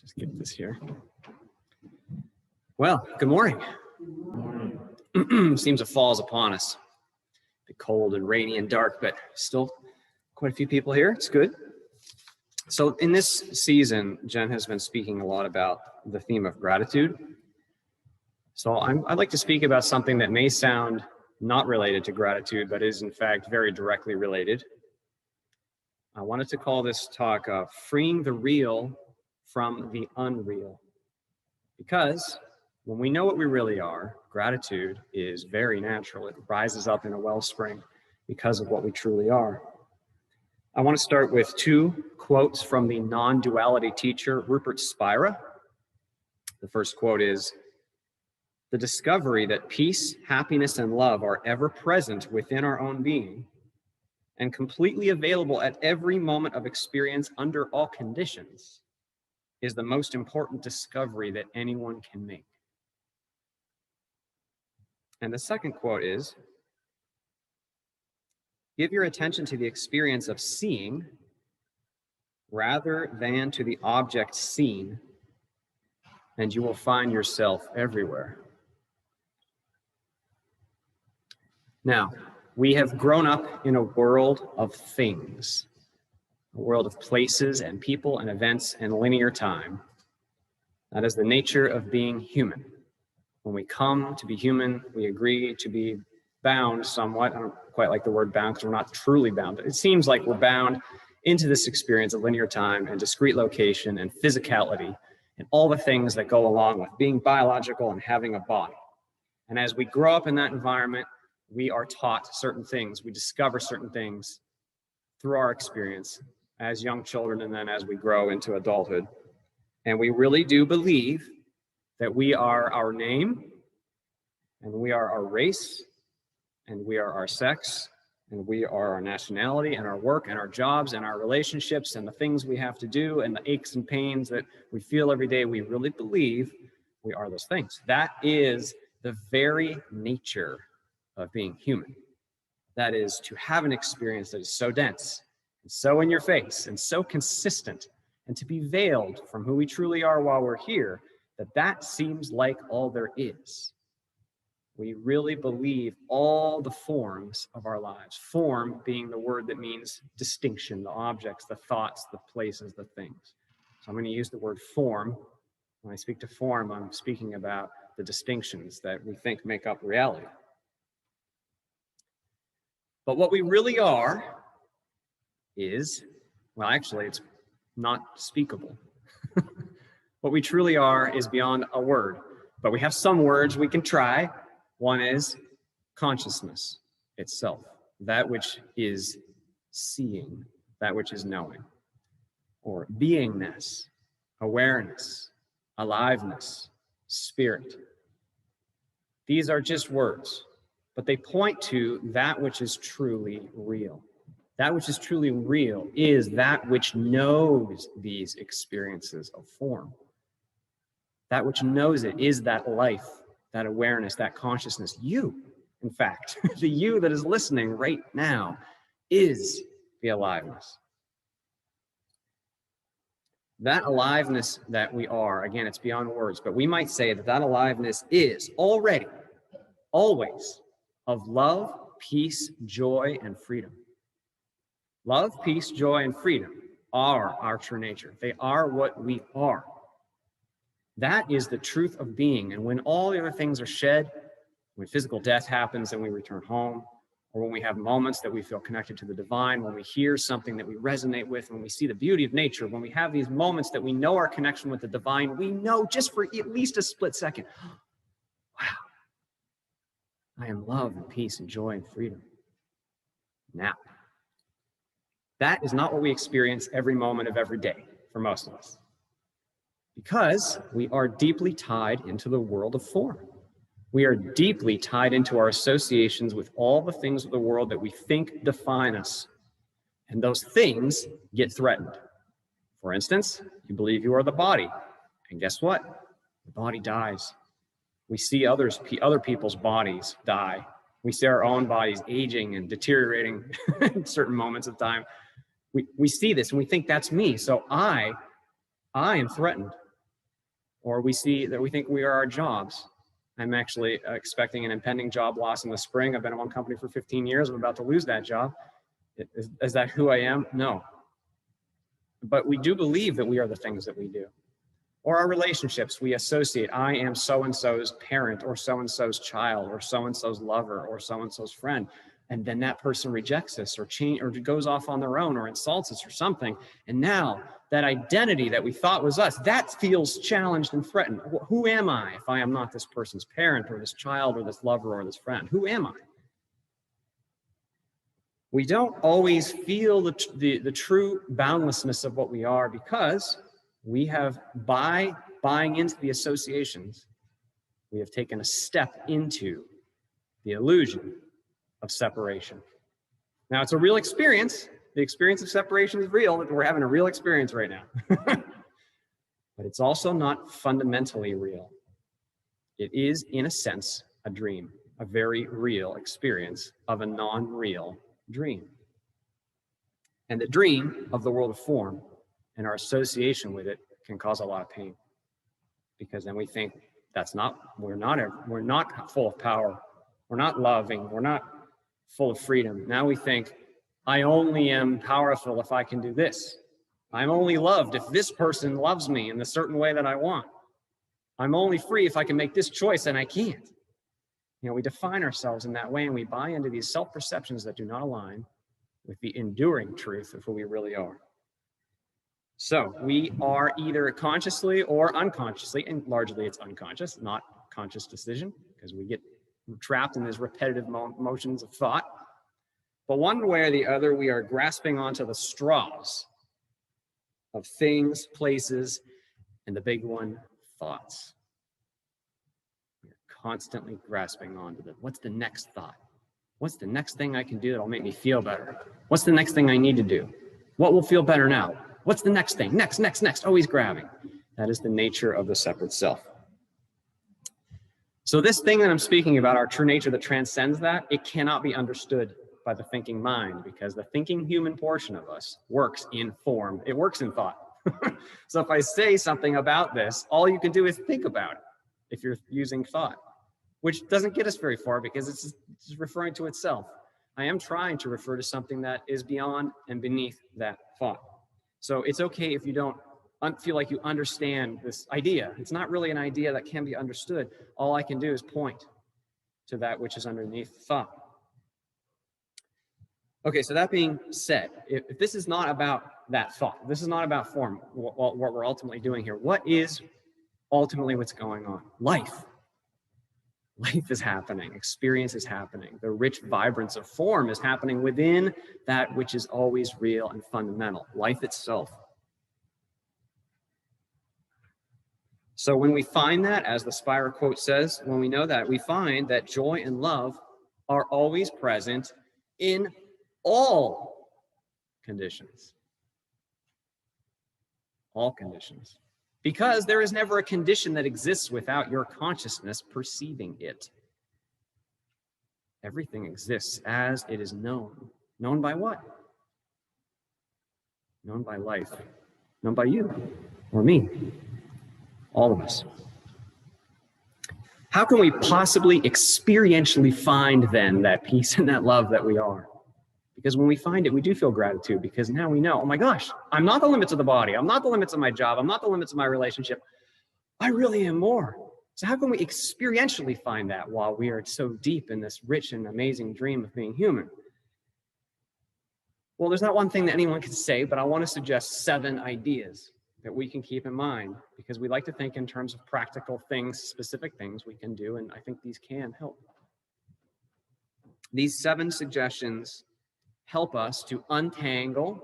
Just get this here. Well, good morning. Seems a fall is upon us. A bit cold and rainy and dark, but still quite a few people here. It's good. So in this season, Jen has been speaking a lot about the theme of gratitude. So I'd like to speak about something that may sound not related to gratitude, but is in fact very directly related. I wanted to call this talk Freeing the Real from the Unreal. Because when we know what we really are, gratitude is very natural. It rises up in a wellspring because of what we truly are. I want to start with two quotes from the non-duality teacher, Rupert Spira. The first quote is, "The discovery that peace, happiness, and love are ever present within our own being and completely available at every moment of experience under all conditions is the most important discovery that anyone can make." And the second quote is, "Give your attention to the experience of seeing rather than to the object seen, and you will find yourself everywhere." Now, we have grown up in a world of things, a world of places and people and events and linear time. That is the nature of being human. When we come to be human, we agree to be bound somewhat. I don't quite like the word bound because we're not truly bound, but it seems like we're bound into this experience of linear time and discrete location and physicality and all the things that go along with being biological and having a body. And as we grow up in that environment, we are taught certain things. We discover certain things through our experience as young children and then as we grow into adulthood. And we really do believe that we are our name, and we are our race, and we are our sex, and we are our nationality, and our work, and our jobs, and our relationships, and the things we have to do, and the aches and pains that we feel every day. We really believe we are those things. That is the very nature of being human. That is to have an experience that is so dense, and so in your face, and so consistent, and to be veiled from who we truly are while we're here, that seems like all there is. We really believe all the forms of our lives, form being the word that means distinction, the objects, the thoughts, the places, the things. So I'm going to use the word form. When I speak to form, I'm speaking about the distinctions that we think make up reality. But what we really are is, well, actually, it's not speakable. What we truly are is beyond a word, but we have some words we can try. One is consciousness itself, that which is seeing, that which is knowing, or beingness, awareness, aliveness, spirit. These are just words, but they point to that which is truly real. That which is truly real is that which knows these experiences of form. That which knows it is that life, that awareness, that consciousness. You, in fact, the you that is listening right now is the aliveness. That aliveness that we are, again, it's beyond words, but we might say that aliveness is already, always, of love, peace, joy, and freedom. Love, peace, joy, and freedom are our true nature. They are what we are. That is the truth of being. And when all the other things are shed, when physical death happens and we return home, or when we have moments that we feel connected to the divine, when we hear something that we resonate with, when we see the beauty of nature, when we have these moments that we know our connection with the divine, we know just for at least a split second, wow, I am love and peace and joy and freedom. Now, that is not what we experience every moment of every day for most of us, because we are deeply tied into the world of form. We are deeply tied into our associations with all the things of the world that we think define us. And those things get threatened. For instance, you believe you are the body. And guess what? The body dies. We see other people's bodies die. We see our own bodies aging and deteriorating in certain moments of time. We see this and we think that's me. So I am threatened. Or we think we are our jobs. I'm actually expecting an impending job loss in the spring. I've been in one company for 15 years. I'm about to lose that job. Is that who I am? No. But we do believe that we are the things that we do. Or our relationships, we associate, I am so-and-so's parent, or so-and-so's child, or so-and-so's lover, or so-and-so's friend. And then that person rejects us or goes off on their own or insults us or something. And now that identity that we thought was us, that feels challenged and threatened. Who am I if I am not this person's parent or this child or this lover or this friend? Who am I? We don't always feel the true boundlessness of what we are, because we have, by buying into the associations, we have taken a step into the illusion of separation. Now, it's a real experience. The experience of separation is real. We're having a real experience right now. But it's also not fundamentally real. It is, in a sense, a dream, a very real experience of a non-real dream. And the dream of the world of form and our association with it can cause a lot of pain, because then we think we're not full of power, we're not loving, we're not full of freedom. Now we think, I only am powerful if I can do this. I'm only loved if this person loves me in the certain way that I want. I'm only free if I can make this choice, and I can't. We define ourselves in that way, and we buy into these self-perceptions that do not align with the enduring truth of who we really are. So we are either consciously or unconsciously, and largely it's unconscious, not conscious decision, because we get trapped in these repetitive motions of thought. But one way or the other, we are grasping onto the straws of things, places, and the big one, thoughts. We're constantly grasping onto them. What's the next thought? What's the next thing I can do that'll make me feel better? What's the next thing I need to do? What will feel better now? What's the next thing? Next, always grabbing. That is the nature of the separate self. So this thing that I'm speaking about, our true nature that transcends that, it cannot be understood by the thinking mind, because the thinking human portion of us works in form. It works in thought. So if I say something about this, all you can do is think about it if you're using thought, which doesn't get us very far, because it's just referring to itself. I am trying to refer to something that is beyond and beneath that thought. So it's okay if you don't feel like you understand this idea. It's not really an idea that can be understood. All I can do is point to that which is underneath thought. Okay, so that being said, if this is not about that thought, this is not about form, what we're ultimately doing here, what is ultimately what's going on? Life. Life is happening, experience is happening. The rich vibrance of form is happening within that which is always real and fundamental, life itself. So when we find that, as the Spira quote says, when we know that, we find that joy and love are always present in all conditions. All conditions. Because there is never a condition that exists without your consciousness perceiving it. Everything exists as it is known. Known by what? Known by life. Known by you or me. All of us. How can we possibly experientially find then that peace and that love that we are? Because when we find it, we do feel gratitude, because now we know, oh my gosh, I'm not the limits of the body. I'm not the limits of my job. I'm not the limits of my relationship. I really am more. So how can we experientially find that while we are so deep in this rich and amazing dream of being human? Well, there's not one thing that anyone can say, but I want to suggest 7 ideas that we can keep in mind, because we like to think in terms of practical things, specific things we can do, and I think these can help. These 7 suggestions help us to untangle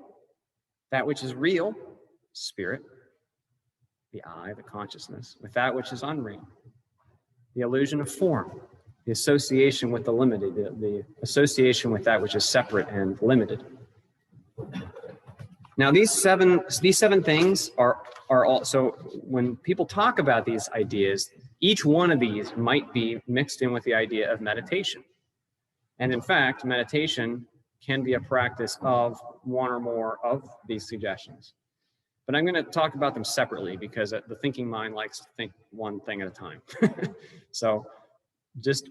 that which is real, spirit, the I, the consciousness, with that which is unreal, the illusion of form, the association with the limited, the association with that which is separate and limited. Now, these seven things are also, when people talk about these ideas, each one of these might be mixed in with the idea of meditation. And in fact, meditation can be a practice of one or more of these suggestions. But I'm going to talk about them separately because the thinking mind likes to think one thing at a time. So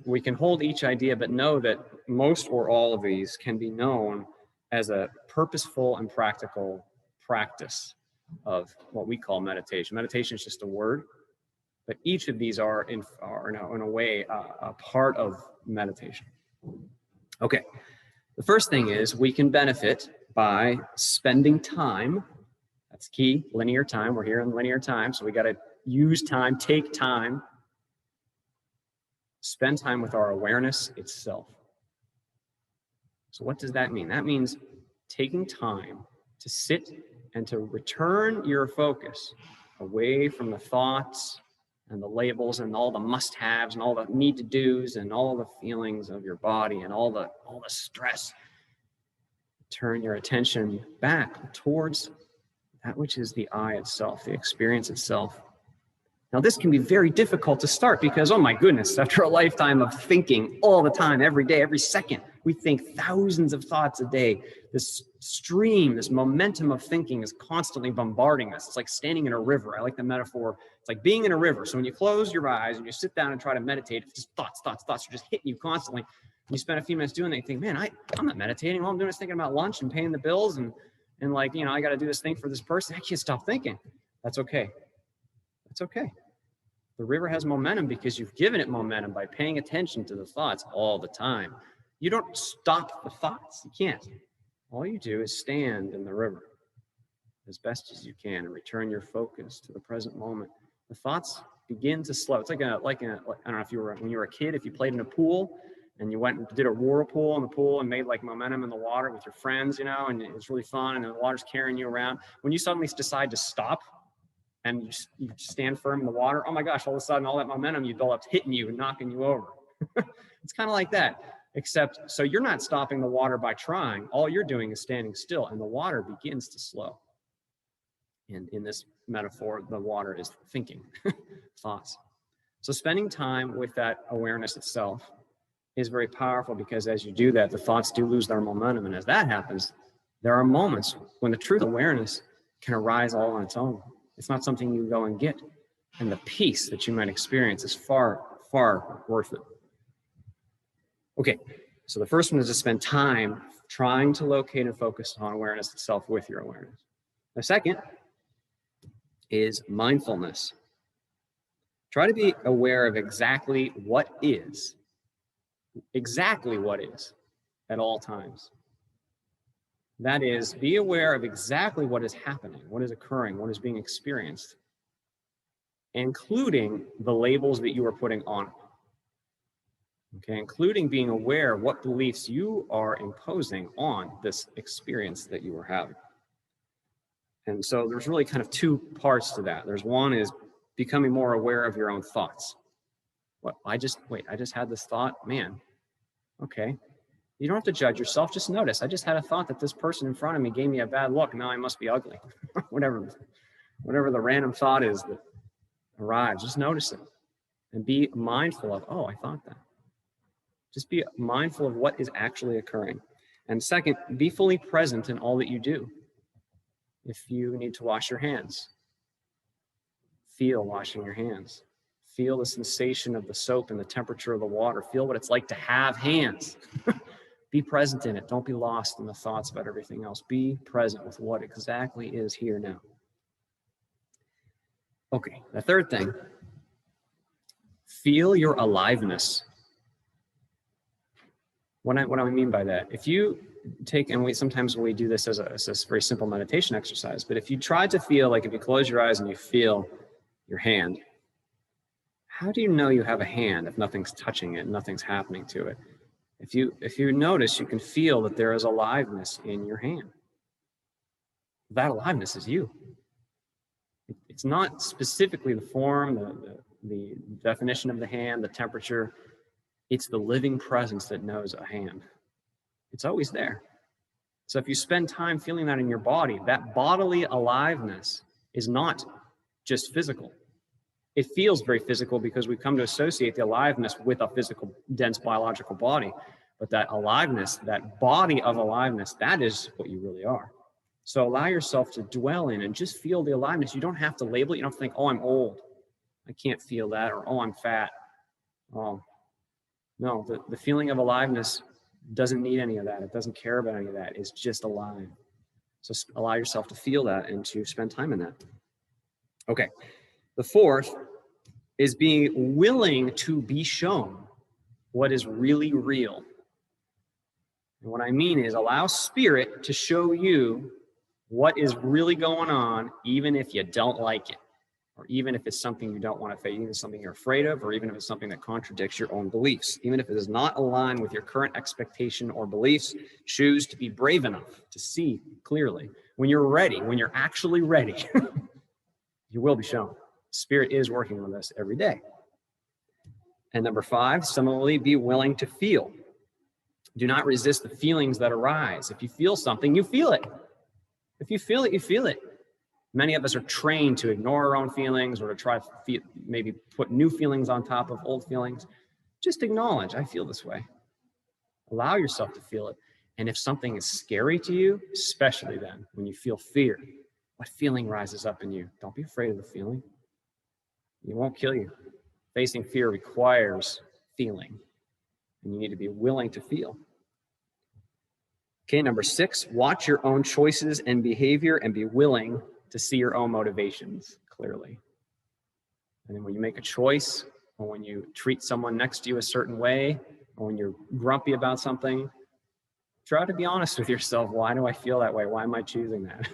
we can hold each idea, but know that most or all of these can be known as a purposeful and practical practice of what we call meditation. Meditation is just a word, but each of these are in a way a part of meditation. Okay, the first thing is we can benefit by spending time. That's key, linear time. We're here in linear time, so we got to use time, take time, spend time with our awareness itself. So what does that mean? That means taking time to sit and to return your focus away from the thoughts and the labels and all the must-haves and all the need-to-dos and all the feelings of your body and all the stress. Turn your attention back towards that which is the I itself, the experience itself. Now, this can be very difficult to start because, oh my goodness, after a lifetime of thinking all the time, every day, every second, we think thousands of thoughts a day. This stream, this momentum of thinking is constantly bombarding us. It's like standing in a river. I like the metaphor. It's like being in a river. So when you close your eyes and you sit down and try to meditate, it's just thoughts are just hitting you constantly. And you spend a few minutes doing that, you think, man, I'm not meditating. All I'm doing is thinking about lunch and paying the bills and like, you know, I got to do this thing for this person. I can't stop thinking. That's okay. That's okay. The river has momentum because you've given it momentum by paying attention to the thoughts all the time. You don't stop the thoughts. You can't. All you do is stand in the river as best as you can and return your focus to the present moment. The thoughts begin to slow. It's like I don't know if when you were a kid, if you played in a pool and you went and did a whirlpool in the pool and made like momentum in the water with your friends, you know, and it's really fun and the water's carrying you around. When you suddenly decide to stop and you stand firm in the water, oh my gosh, all of a sudden all that momentum you built up's hitting you and knocking you over. It's kind of like that, except so you're not stopping the water by trying. All you're doing is standing still and the water begins to slow. And in this metaphor, the water is thinking, thoughts. So spending time with that awareness itself is very powerful because as you do that, the thoughts do lose their momentum. And as that happens, there are moments when the truth awareness can arise all on its own. It's not something you go and get. And the peace that you might experience is far, far worth it. Okay, so the first one is to spend time trying to locate and focus on awareness itself with your awareness. The second is mindfulness. Try to be aware of exactly what is at all times. That is, be aware of exactly what is happening, what is occurring, what is being experienced, including the labels that you are putting on it. Okay, including being aware of what beliefs you are imposing on this experience that you are having. And so there's really kind of two parts to that. There's one is becoming more aware of your own thoughts. I just had this thought, man, okay. You don't have to judge yourself, just notice. I just had a thought that this person in front of me gave me a bad look, now I must be ugly. whatever the random thought is that arrives, just notice it. And be mindful of, oh, I thought that. Just be mindful of what is actually occurring. And second, be fully present in all that you do. If you need to wash your hands, feel washing your hands. Feel the sensation of the soap and the temperature of the water. Feel what it's like to have hands. Be present in it. Don't be lost in the thoughts about everything else. Be present with what exactly is here now. Okay, the third thing, feel your aliveness. What do I mean by that? If you take, and sometimes we do this as a very simple meditation exercise, but if you try to feel like if you close your eyes and you feel your hand, how do you know you have a hand if nothing's touching it, nothing's happening to it? If you notice, you can feel that there is aliveness in your hand. That aliveness is you. It's not specifically the form, the definition of the hand, the temperature. It's the living presence that knows a hand. It's always there. So if you spend time feeling that in your body, that bodily aliveness is not just physical. It feels very physical because we come to associate the aliveness with a physical, dense biological body. But that aliveness, that body of aliveness, that is what you really are. So allow yourself to dwell in and just feel the aliveness. You don't have to label it. You don't have to think, oh, I'm old, I can't feel that, or oh, I'm fat. Oh, no, the feeling of aliveness doesn't need any of that. It doesn't care about any of that. It's just alive. So allow yourself to feel that and to spend time in that. Okay, the fourth is being willing to be shown what is really real. And what I mean is allow spirit to show you what is really going on, even if you don't like it, or even if it's something you don't want to face, even if it's something you're afraid of, or even if it's something that contradicts your own beliefs. Even if it is not aligned with your current expectation or beliefs, choose to be brave enough to see clearly. When you're ready, when you're actually ready, you will be shown. Spirit is working on this every day. And number 5, similarly, be willing to feel. Do not resist the feelings that arise. If you feel something, you feel it. If you feel it, you feel it. Many of us are trained to ignore our own feelings or to try to maybe put new feelings on top of old feelings. Just acknowledge, I feel this way. Allow yourself to feel it. And if something is scary to you, especially then, when you feel fear, what feeling rises up in you? Don't be afraid of the feeling. It won't kill you. Facing fear requires feeling, and you need to be willing to feel. Okay, number 6, watch your own choices and behavior and be willing to see your own motivations clearly. And then when you make a choice, or when you treat someone next to you a certain way, or when you're grumpy about something, try to be honest with yourself. Why do I feel that way? Why am I choosing that?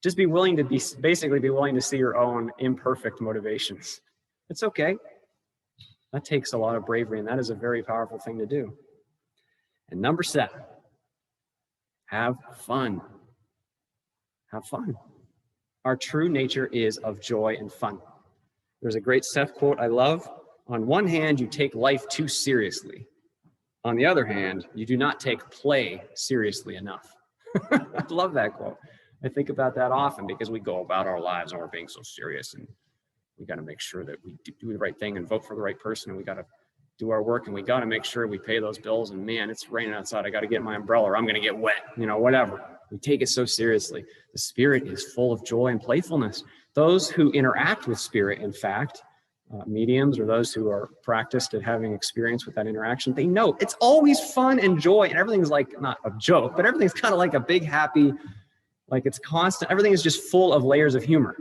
Just be willing to basically be willing to see your own imperfect motivations. It's okay. That takes a lot of bravery, and that is a very powerful thing to do. And number 7, have fun. Have fun. Our true nature is of joy and fun. There's a great Seth quote I love. On one hand, you take life too seriously. On the other hand, you do not take play seriously enough. I love that quote. I think about that often because we go about our lives and we're being so serious, and we got to make sure that we do the right thing and vote for the right person, and we got to do our work, and we got to make sure we pay those bills, and man, it's raining outside, I got to get my umbrella or I'm going to get wet, whatever. We take it so seriously. The Spirit is full of joy and playfulness. Those who interact with Spirit, in fact, mediums or those who are practiced at having experience with that interaction, they know it's always fun and joy, and everything's like, not a joke, but everything's kind of like a big happy, like it's constant, everything is just full of layers of humor.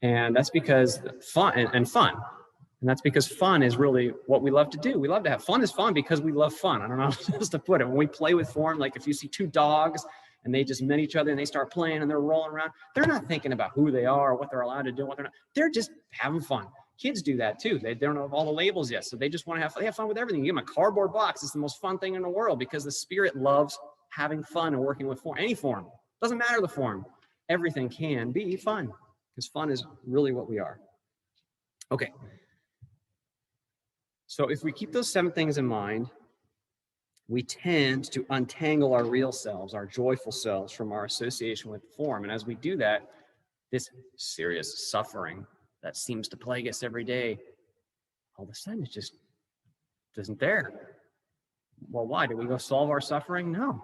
And that's because fun. And that's because fun is really what we love to do. We love to have fun. Is fun because we love fun. I don't know how else to put it. When we play with form, like if you see 2 dogs and they just met each other and they start playing and they're rolling around, they're not thinking about who they are or what they're allowed to do, what they're not. They're just having fun. Kids do that too. They don't have all the labels yet, so they just want to have fun. They have fun with everything. You give them a cardboard box. It's the most fun thing in the world because the Spirit loves having fun and working with form. Any form. Doesn't matter the form. Everything can be fun because fun is really what we are. Okay. So if we keep those 7 things in mind, we tend to untangle our real selves, our joyful selves, from our association with form. And as we do that, this serious suffering that seems to plague us every day, all of a sudden it just isn't there. Well, why? Did we go solve our suffering? No.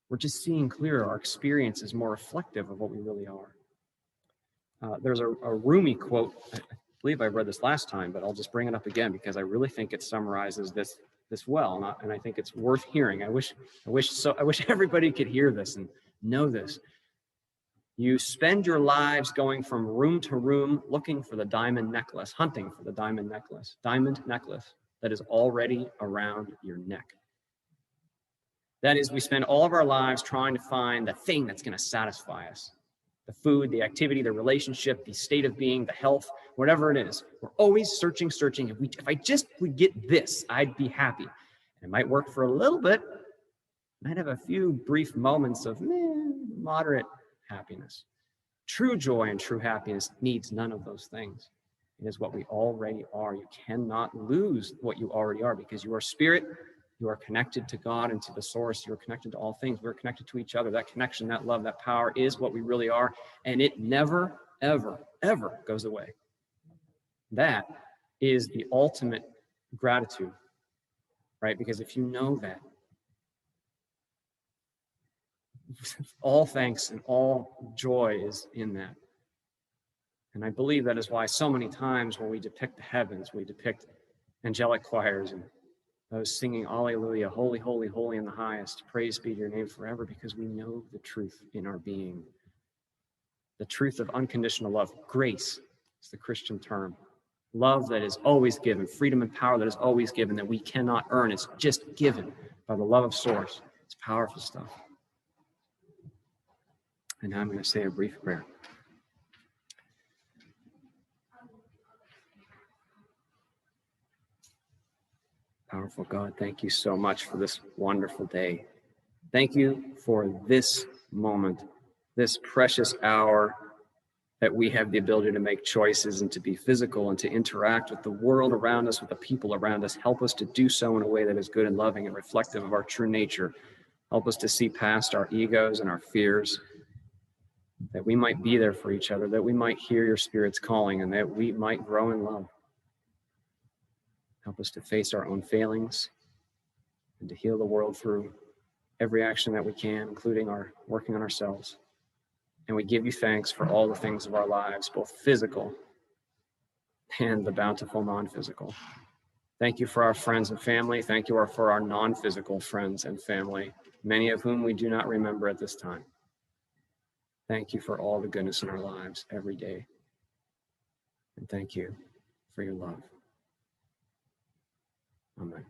We're just seeing clearer. Our experience is more reflective of what we really are. There's a Rumi quote. I believe I read this last time, but I'll just bring it up again because I really think it summarizes this well, and I think it's worth hearing. I wish everybody could hear this and know this. You spend your lives going from room to room looking for the diamond necklace, hunting for the diamond necklace that is already around your neck. That is, we spend all of our lives trying to find the thing that's going to satisfy us. The food, the activity, the relationship, the state of being, the health, whatever it is. We're always searching. If I just would get this, I'd be happy. And it might work for a little bit. Might have a few brief moments of moderate happiness. True joy and true happiness needs none of those things. It is what we already are. You cannot lose what you already are because you are spirit. You are connected to God and to the source. You're connected to all things. We're connected to each other. That connection, that love, that power is what we really are. And it never, ever, ever goes away. That is the ultimate gratitude, right? Because if you know that, all thanks and all joy is in that. And I believe that is why so many times when we depict the heavens, we depict angelic choirs and those singing Alleluia, holy, holy, holy in the highest, praise be to your name forever, because we know the truth in our being. The truth of unconditional love. Grace is the Christian term. Love that is always given, freedom and power that is always given, that we cannot earn. It's just given by the love of source. It's powerful stuff. And now I'm going to say a brief prayer. Powerful God, thank you so much for this wonderful day. Thank you for this moment, this precious hour that we have the ability to make choices and to be physical and to interact with the world around us, with the people around us. Help us to do so in a way that is good and loving and reflective of our true nature. Help us to see past our egos and our fears, that we might be there for each other, that we might hear your Spirit's calling, and that we might grow in love. Help us to face our own failings and to heal the world through every action that we can, including our working on ourselves. And we give you thanks for all the things of our lives, both physical and the bountiful non-physical. Thank you for our friends and family. Thank you for our non-physical friends and family, many of whom we do not remember at this time. Thank you for all the goodness in our lives every day. And thank you for your love. Amen.